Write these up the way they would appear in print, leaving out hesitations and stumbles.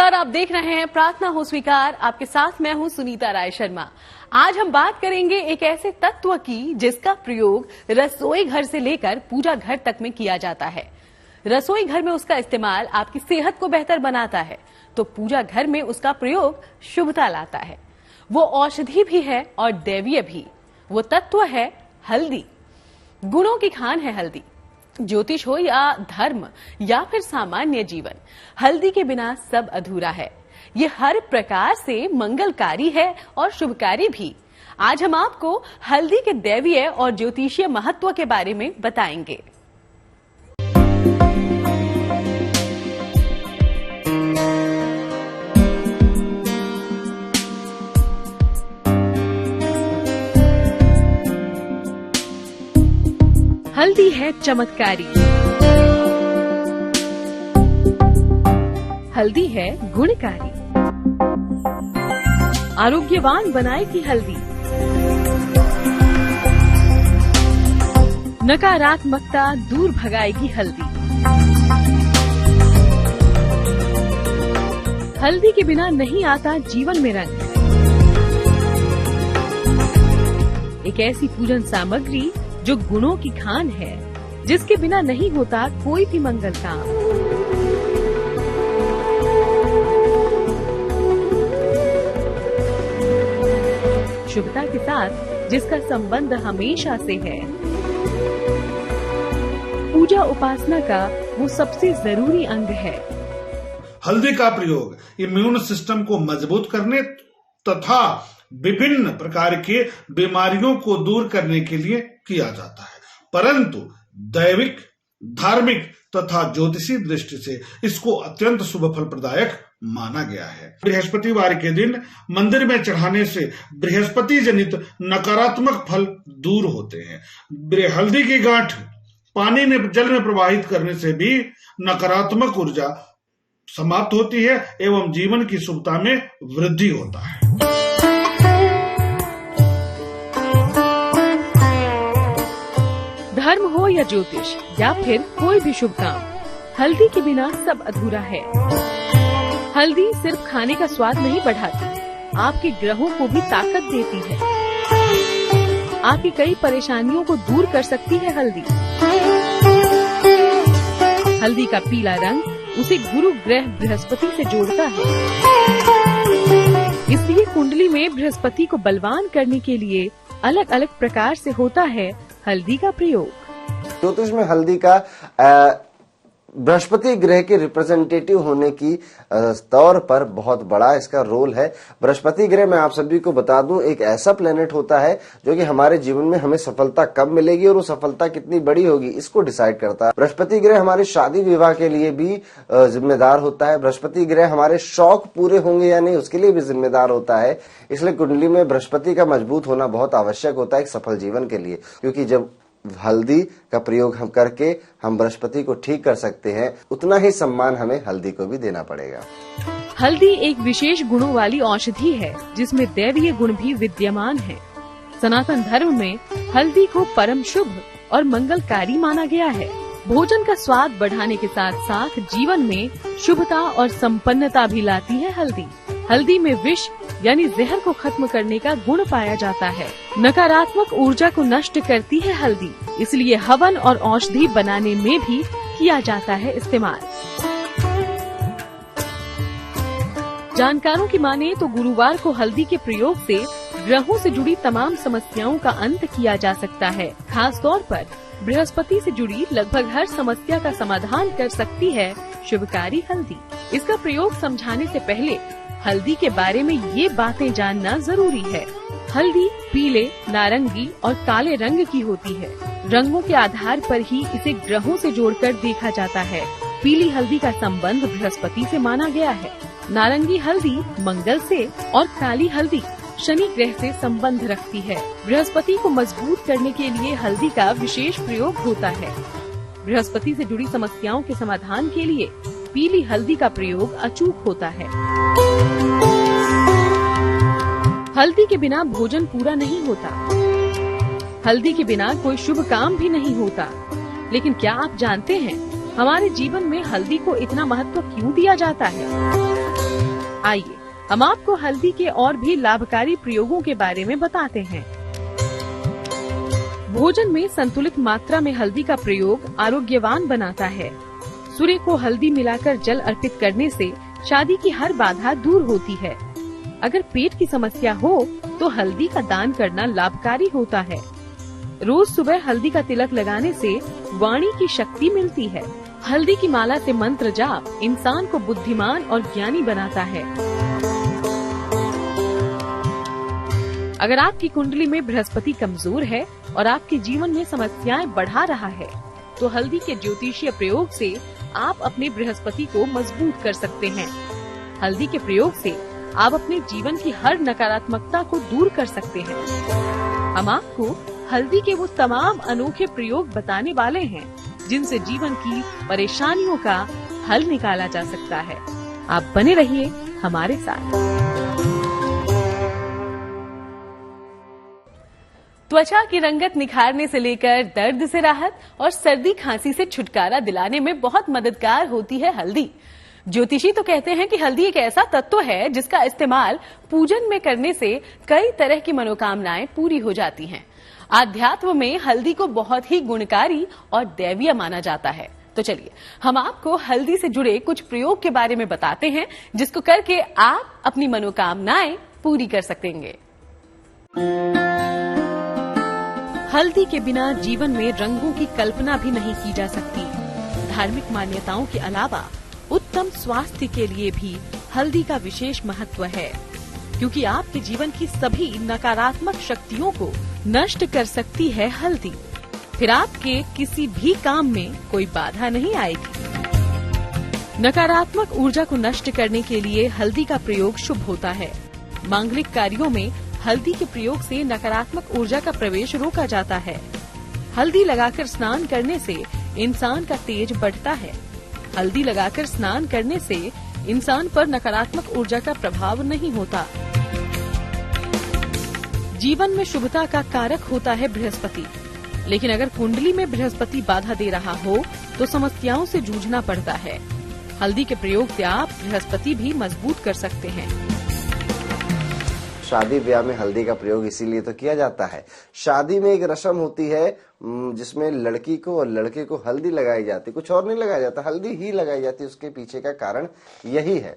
नमस्कार, आप देख रहे हैं प्रार्थना हो स्वीकार। आपके साथ मैं हूं सुनीता राय शर्मा। आज हम बात करेंगे एक ऐसे तत्व की जिसका प्रयोग रसोई घर से लेकर पूजा घर तक में किया जाता है। रसोई घर में उसका इस्तेमाल आपकी सेहत को बेहतर बनाता है, तो पूजा घर में उसका प्रयोग शुभता लाता है। वो औषधि भी है और दैवीय भी। वो तत्व है हल्दी। गुणों की खान है हल्दी। ज्योतिष हो या धर्म या फिर सामान्य जीवन, हल्दी के बिना सब अधूरा है। ये हर प्रकार से मंगलकारी है और शुभकारी भी। आज हम आपको हल्दी के दैवीय और ज्योतिषीय महत्व के बारे में बताएंगे। हल्दी है चमत्कारी। हल्दी है गुणकारी। आरोग्यवान बनाएगी हल्दी। नकारात्मकता दूर भगाएगी हल्दी। हल्दी के बिना नहीं आता जीवन में रंग। एक ऐसी पूजन सामग्री जो गुणों की खान है, जिसके बिना नहीं होता कोई भी मंगल काम। शुभता के साथ जिसका संबंध हमेशा से है। पूजा उपासना का वो सबसे जरूरी अंग है। हल्दी का प्रयोग इम्यून सिस्टम को मजबूत करने तथा विभिन्न प्रकार के बीमारियों को दूर करने के लिए किया जाता है, परंतु दैविक, धार्मिक तथा ज्योतिषी दृष्टि से इसको अत्यंत शुभ फल प्रदायक माना गया है। बृहस्पतिवार के दिन मंदिर में चढ़ाने से बृहस्पति जनित नकारात्मक फल दूर होते हैं। हल्दी की गांठ पानी में, जल में प्रवाहित करने से भी नकारात्मक ऊर्जा समाप्त होती है एवं जीवन की शुभता में वृद्धि होता है। धर्म हो या ज्योतिष या फिर कोई भी शुभ काम, हल्दी के बिना सब अधूरा है। हल्दी सिर्फ खाने का स्वाद नहीं बढ़ाती, आपके ग्रहों को भी ताकत देती है। आपकी कई परेशानियों को दूर कर सकती है हल्दी। हल्दी का पीला रंग उसे गुरु ग्रह बृहस्पति से जोड़ता है, इसलिए कुंडली में बृहस्पति को बलवान करने के लिए अलग अलग प्रकार से होता है हल्दी का प्रयोग। ज्योतिष में हल्दी का बृहस्पति ग्रह के रिप्रेजेंटेटिव होने की तौर पर बहुत बड़ा इसका रोल है। बृहस्पति ग्रह, मैं आप सभी को बता दूं, एक ऐसा प्लेनेट होता है जो कि हमारे जीवन में हमें सफलता कब मिलेगी और वो सफलता कितनी बड़ी होगी इसको डिसाइड करता है। बृहस्पति ग्रह हमारे शादी विवाह के लिए भी जिम्मेदार होता है। बृहस्पति ग्रह हमारे शौक पूरे होंगे या नहीं उसके लिए भी जिम्मेदार होता है। इसलिए कुंडली में बृहस्पति का मजबूत होना बहुत आवश्यक होता है एक सफल जीवन के लिए, क्योंकि जब हल्दी का प्रयोग हम करके हम बृहस्पति को ठीक कर सकते हैं, उतना ही सम्मान हमें हल्दी को भी देना पड़ेगा। हल्दी एक विशेष गुणों वाली औषधि है जिसमें दैवीय गुण भी विद्यमान है। सनातन धर्म में हल्दी को परम शुभ और मंगलकारी माना गया है। भोजन का स्वाद बढ़ाने के साथ साथ जीवन में शुभता और संपन्नता भी लाती है हल्दी। हल्दी में विष यानी जहर को खत्म करने का गुण पाया जाता है। नकारात्मक ऊर्जा को नष्ट करती है हल्दी, इसलिए हवन और औषधि बनाने में भी किया जाता है इस्तेमाल। जानकारों की माने तो गुरुवार को हल्दी के प्रयोग से ग्रहों से जुड़ी तमाम समस्याओं का अंत किया जा सकता है। खास तौर पर बृहस्पति से जुड़ी लगभग हर समस्या का समाधान कर सकती है शुभकारी हल्दी। इसका प्रयोग समझाने से पहले हल्दी के बारे में ये बातें जानना जरूरी है। हल्दी पीले, नारंगी और काले रंग की होती है। रंगों के आधार पर ही इसे ग्रहों से जोड़कर देखा जाता है। पीली हल्दी का संबंध बृहस्पति से माना गया है। नारंगी हल्दी मंगल से और काली हल्दी शनि ग्रह से संबंध रखती है। बृहस्पति को मजबूत करने के लिए हल्दी का विशेष प्रयोग होता है। बृहस्पति से जुड़ी समस्याओं के समाधान के लिए पीली हल्दी का प्रयोग अचूक होता है। हल्दी के बिना भोजन पूरा नहीं होता। हल्दी के बिना कोई शुभ काम भी नहीं होता। लेकिन क्या आप जानते हैं हमारे जीवन में हल्दी को इतना महत्व क्यों दिया जाता है? आइए हम आपको हल्दी के और भी लाभकारी प्रयोगों के बारे में बताते हैं। भोजन में संतुलित मात्रा में हल्दी का प्रयोग आरोग्यवान बनाता है। सूर्य को हल्दी मिलाकर जल अर्पित करने से शादी की हर बाधा दूर होती है। अगर पेट की समस्या हो तो हल्दी का दान करना लाभकारी होता है। रोज सुबह हल्दी का तिलक लगाने से वाणी की शक्ति मिलती है। हल्दी की माला से मंत्र जाप इंसान को बुद्धिमान और ज्ञानी बनाता है। अगर आपकी कुंडली में बृहस्पति कमजोर है और आपके जीवन में समस्याएं बढ़ा रहा है, तो हल्दी के ज्योतिषीय प्रयोग से आप अपने बृहस्पति को मजबूत कर सकते हैं। हल्दी के प्रयोग से आप अपने जीवन की हर नकारात्मकता को दूर कर सकते हैं। हम आपको हल्दी के वो तमाम अनोखे प्रयोग बताने वाले हैं जिनसे जीवन की परेशानियों का हल निकाला जा सकता है। आप बने रहिए हमारे साथ। त्वचा की रंगत निखारने से लेकर दर्द से राहत और सर्दी खांसी से छुटकारा दिलाने में बहुत मददगार होती है हल्दी। ज्योतिषी तो कहते हैं कि हल्दी एक ऐसा तत्व है जिसका इस्तेमाल पूजन में करने से कई तरह की मनोकामनाएं पूरी हो जाती हैं। आध्यात्म में हल्दी को बहुत ही गुणकारी और दैवीय माना जाता है। तो चलिए हम आपको हल्दी से जुड़े कुछ प्रयोग के बारे में बताते हैं जिसको करके आप अपनी मनोकामनाएं पूरी कर सकेंगे। हल्दी के बिना जीवन में रंगों की कल्पना भी नहीं की जा सकती। धार्मिक मान्यताओं के अलावा उत्तम स्वास्थ्य के लिए भी हल्दी का विशेष महत्व है, क्योंकि आपके जीवन की सभी नकारात्मक शक्तियों को नष्ट कर सकती है हल्दी। फिर आपके किसी भी काम में कोई बाधा नहीं आएगी। नकारात्मक ऊर्जा को नष्ट करने के लिए हल्दी का प्रयोग शुभ होता है। मांगलिक कार्यों में हल्दी के प्रयोग से नकारात्मक ऊर्जा का प्रवेश रोका जाता है। हल्दी लगाकर स्नान करने से इंसान का तेज बढ़ता है। हल्दी लगाकर स्नान करने से इंसान पर नकारात्मक ऊर्जा का प्रभाव नहीं होता। जीवन में शुभता का कारक होता है बृहस्पति, लेकिन अगर कुंडली में बृहस्पति बाधा दे रहा हो तो समस्याओं से जूझना पड़ता है। हल्दी के प्रयोग से आप बृहस्पति भी मजबूत कर सकते हैं। शादी ब्याह में हल्दी का प्रयोग इसीलिए तो किया जाता है। शादी में एक रस्म होती है जिसमें लड़की को और लड़के को हल्दी लगाई जाती, कुछ और नहीं लगाया जाता, हल्दी ही लगाई जाती। उसके पीछे का कारण यही है।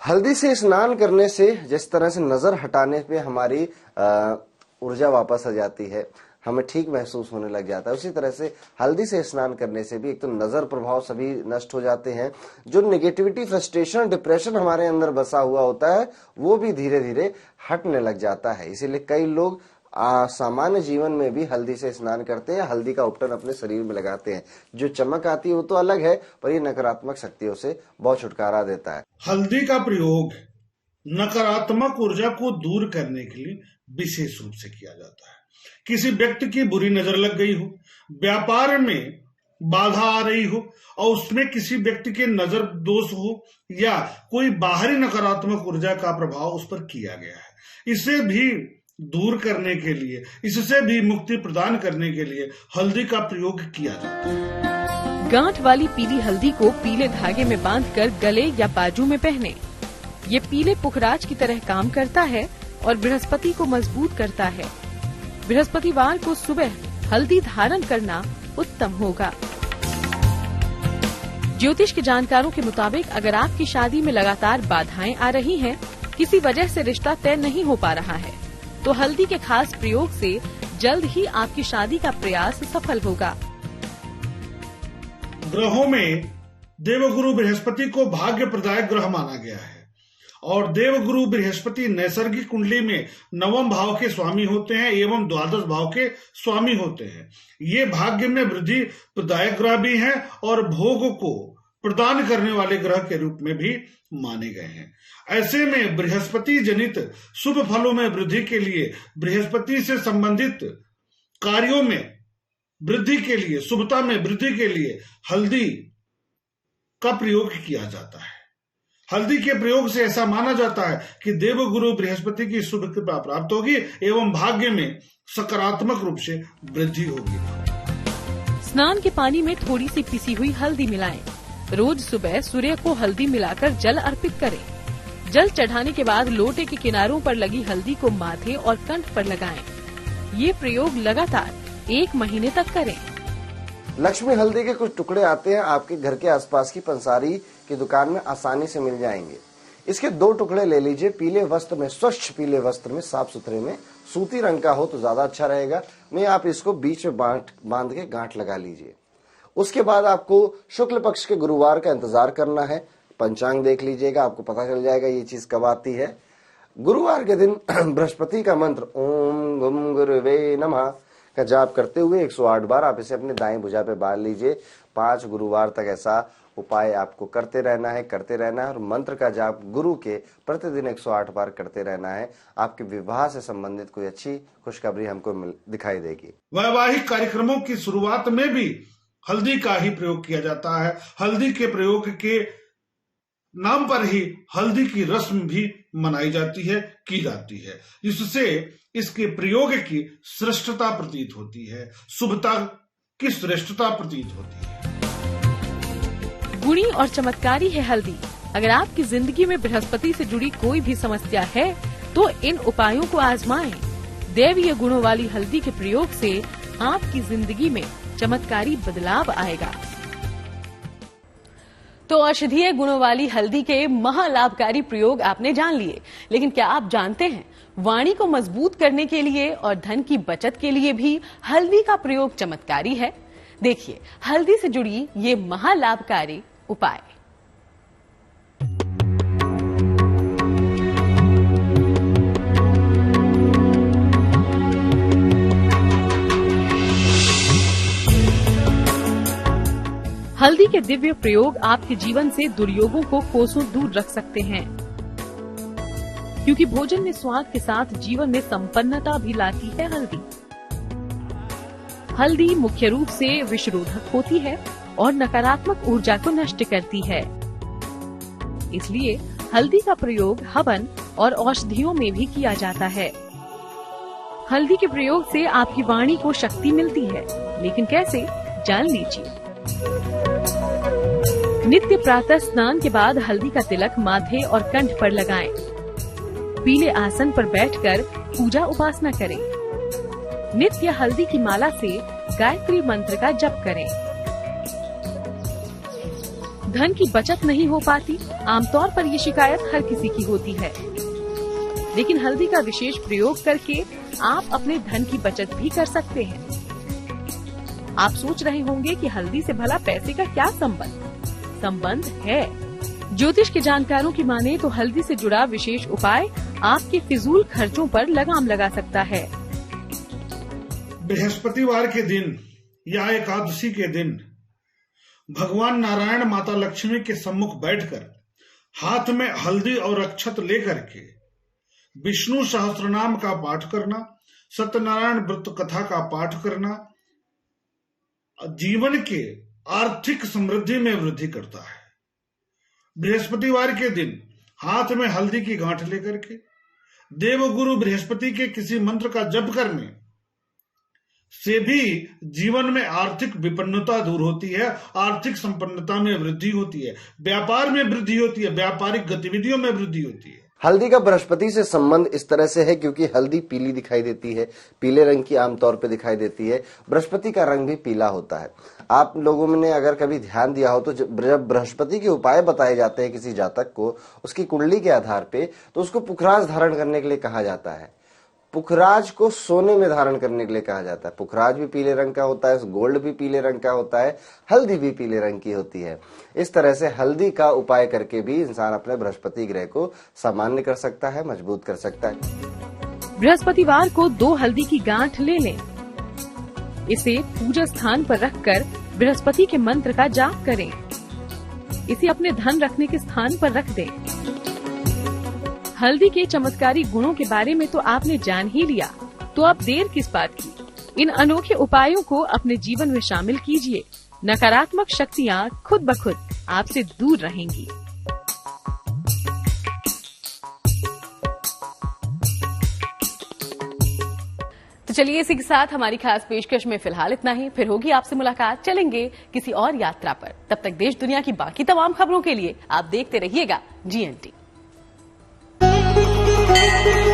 हल्दी से स्नान करने से जिस तरह से नजर हटाने पे हमारी ऊर्जा वापस आ जाती है, हमें ठीक महसूस होने लग जाता है, उसी तरह से हल्दी से स्नान करने से भी एक तो नजर प्रभाव सभी नष्ट हो जाते हैं। जो नेगेटिविटी, फ्रस्ट्रेशन, डिप्रेशन हमारे अंदर बसा हुआ होता है वो भी धीरे धीरे हटने लग जाता है। इसीलिए कई लोग सामान्य जीवन में भी हल्दी से स्नान करते हैं, हल्दी का उपटन अपने शरीर में लगाते हैं। जो चमक आती है वो तो अलग है, पर ये नकारात्मक शक्तियों से बहुत छुटकारा देता है। हल्दी का प्रयोग नकारात्मक ऊर्जा को दूर करने के लिए विशेष रूप से किया जाता है। किसी व्यक्ति की बुरी नजर लग गई हो, व्यापार में बाधा आ रही हो और उसमें किसी व्यक्ति के नजर दोष हो या कोई बाहरी नकारात्मक ऊर्जा का प्रभाव उस पर किया गया है, इसे भी दूर करने के लिए, इससे भी मुक्ति प्रदान करने के लिए हल्दी का प्रयोग किया जाता है। गांठ वाली पीली हल्दी को पीले धागे में बांधकर गले या बाजू में पहने। ये पीले पुखराज की तरह काम करता है और बृहस्पति को मजबूत करता है। बृहस्पतिवार को सुबह हल्दी धारण करना उत्तम होगा। ज्योतिष के जानकारों के मुताबिक अगर आपकी शादी में लगातार बाधाएं आ रही हैं, किसी वजह से रिश्ता तय नहीं हो पा रहा है, तो हल्दी के खास प्रयोग से जल्द ही आपकी शादी का प्रयास सफल होगा। ग्रहों में देवगुरु बृहस्पति को भाग्य प्रदायक ग्रह माना गया है और देवगुरु बृहस्पति नैसर्गिक कुंडली में 9वें भाव के स्वामी होते हैं एवं 12 भाव के स्वामी होते हैं। ये भाग्य में वृद्धि प्रदायक ग्रह भी हैं और भोग को प्रदान करने वाले ग्रह के रूप में भी माने गए हैं। ऐसे में बृहस्पति जनित शुभ फलों में वृद्धि के लिए, बृहस्पति से संबंधित कार्यों में वृद्धि के लिए, शुभता में वृद्धि के लिए हल्दी का प्रयोग किया जाता है। हल्दी के प्रयोग से ऐसा माना जाता है कि देवगुरु बृहस्पति की शुभ कृपा प्राप्त होगी एवं भाग्य में सकारात्मक रूप से वृद्धि होगी। स्नान के पानी में थोड़ी सी पिसी हुई हल्दी मिलाएं। रोज सुबह सूर्य को हल्दी मिलाकर जल अर्पित करें। जल चढ़ाने के बाद लोटे के किनारों पर लगी हल्दी को माथे और कंठ पर लगाएं। ये प्रयोग लगातार 1 महीने तक करें। लक्ष्मी हल्दी के कुछ टुकड़े आते हैं, आपके घर के आसपास की पंसारी की दुकान में आसानी से मिल जाएंगे। इसके 2 टुकड़े ले लीजिए, पीले वस्त्र में, स्वच्छ पीले वस्त्र में, साफ सुथरे में, सूती रंग का हो तो ज्यादा अच्छा रहेगा। नहीं, आप इसको बीच में बांध के गांठ लगा लीजिए। उसके बाद आपको शुक्ल पक्ष के गुरुवार का इंतजार करना है। पंचांग देख लीजिएगा, आपको पता चल जाएगा ये चीज कब आती है। गुरुवार के दिन बृहस्पति का मंत्र ओम गुम गुरुवे नमः का जाप करते हुए 108 बार आप इसे अपने दाएं भुजा पे बांध लीजिए। 5 गुरुवार तक ऐसा उपाय आपको करते रहना है और मंत्र का जाप गुरु के प्रतिदिन 108 बार करते रहना है। आपके विवाह से संबंधित कोई अच्छी खुशखबरी हमको दिखाई देगी। वैवाहिक कार्यक्रमों की शुरुआत में भी हल्दी का ही प्रयोग किया जाता है। हल्दी के प्रयोग के नाम पर ही हल्दी की रस्म भी मनाई जाती है, की जाती है। इससे इसके प्रयोग की श्रेष्ठता प्रतीत होती है, शुभता की श्रेष्ठता प्रतीत होती है। गुणी और चमत्कारी है हल्दी। अगर आपकी जिंदगी में बृहस्पति से जुड़ी कोई भी समस्या है तो इन उपायों को आजमाएं। दैवीय गुणों वाली हल्दी के प्रयोग से आपकी जिंदगी में चमत्कारी बदलाव आएगा। तो औषधीय गुणों वाली हल्दी के महालाभकारी प्रयोग आपने जान लिए, लेकिन क्या आप जानते हैं वाणी को मजबूत करने के लिए और धन की बचत के लिए भी हल्दी का प्रयोग चमत्कारी है। देखिए हल्दी से जुड़ी ये महालाभकारी उपाय। हल्दी के दिव्य प्रयोग आपके जीवन से दुर्योगों को कोसों दूर रख सकते हैं, क्योंकि भोजन में स्वाद के साथ जीवन में संपन्नता भी लाती है हल्दी मुख्य रूप से विषरोधक होती है और नकारात्मक ऊर्जा को नष्ट करती है। इसलिए हल्दी का प्रयोग हवन और औषधियों में भी किया जाता है। हल्दी के प्रयोग से आपकी वाणी को शक्ति मिलती है, लेकिन कैसे, जान लीजिए। नित्य प्रातः स्नान के बाद हल्दी का तिलक माथे और कंठ पर लगाएं। पीले आसन पर बैठकर पूजा उपासना करें। नित्य हल्दी की माला से गायत्री मंत्र का जप करें। धन की बचत नहीं हो पाती। आमतौर पर ये शिकायत हर किसी की होती है, लेकिन हल्दी का विशेष प्रयोग करके आप अपने धन की बचत भी कर सकते हैं। आप सोच रहे होंगे कि हल्दी से भला पैसे का क्या संबंध है। ज्योतिष के जानकारों की माने तो हल्दी से जुड़ा विशेष उपाय आपके फिजूल खर्चों पर लगाम लगा सकता है। बृहस्पतिवार के दिन या एकादशी के दिन भगवान नारायण माता लक्ष्मी के सम्मुख बैठकर हाथ में हल्दी और अक्षत लेकर के विष्णु सहस्त्रनाम का पाठ करना, सत्यनारायण व्रत कथा का पाठ करना जीवन के आर्थिक समृद्धि में वृद्धि करता है। बृहस्पतिवार के दिन हाथ में हल्दी की गांठ लेकर के देवगुरु बृहस्पति के किसी मंत्र का जप करने से भी जीवन में आर्थिक विपन्नता दूर होती है, आर्थिक संपन्नता में वृद्धि होती है, व्यापार में वृद्धि होती है, व्यापारिक गतिविधियों में वृद्धि होती है। हल्दी का बृहस्पति से संबंध इस तरह से है क्योंकि हल्दी पीली दिखाई देती है, पीले रंग की आमतौर पे दिखाई देती है। बृहस्पति का रंग भी पीला होता है। आप लोगों ने अगर कभी ध्यान दिया हो तो जब बृहस्पति के उपाय बताए जाते हैं किसी जातक को उसकी कुंडली के आधार पे, तो उसको पुखराज धारण करने के लिए कहा जाता है। पुखराज को सोने में धारण करने के लिए कहा जाता है। पुखराज भी पीले रंग का होता है, गोल्ड भी पीले रंग का होता है, हल्दी भी पीले रंग की होती है। इस तरह से हल्दी का उपाय करके भी इंसान अपने बृहस्पति ग्रह को सामान्य कर सकता है, मजबूत कर सकता है। बृहस्पतिवार को 2 हल्दी की गांठ ले लें। इसे पूजा स्थान पर रखकर बृहस्पति के मंत्र का जाप करें। इसे अपने धन रखने के स्थान पर रख दें। हल्दी के चमत्कारी गुणों के बारे में तो आपने जान ही लिया, तो अब देर किस बात की। इन अनोखे उपायों को अपने जीवन में शामिल कीजिए। नकारात्मक शक्तियाँ खुद ब खुद आपसे दूर रहेंगी। तो चलिए इसी के साथ हमारी खास पेशकश में फिलहाल इतना ही। फिर होगी आपसे मुलाकात, चलेंगे किसी और यात्रा पर। तब तक देश दुनिया की बाकी तमाम खबरों के लिए आप देखते रहिएगा GNT। है।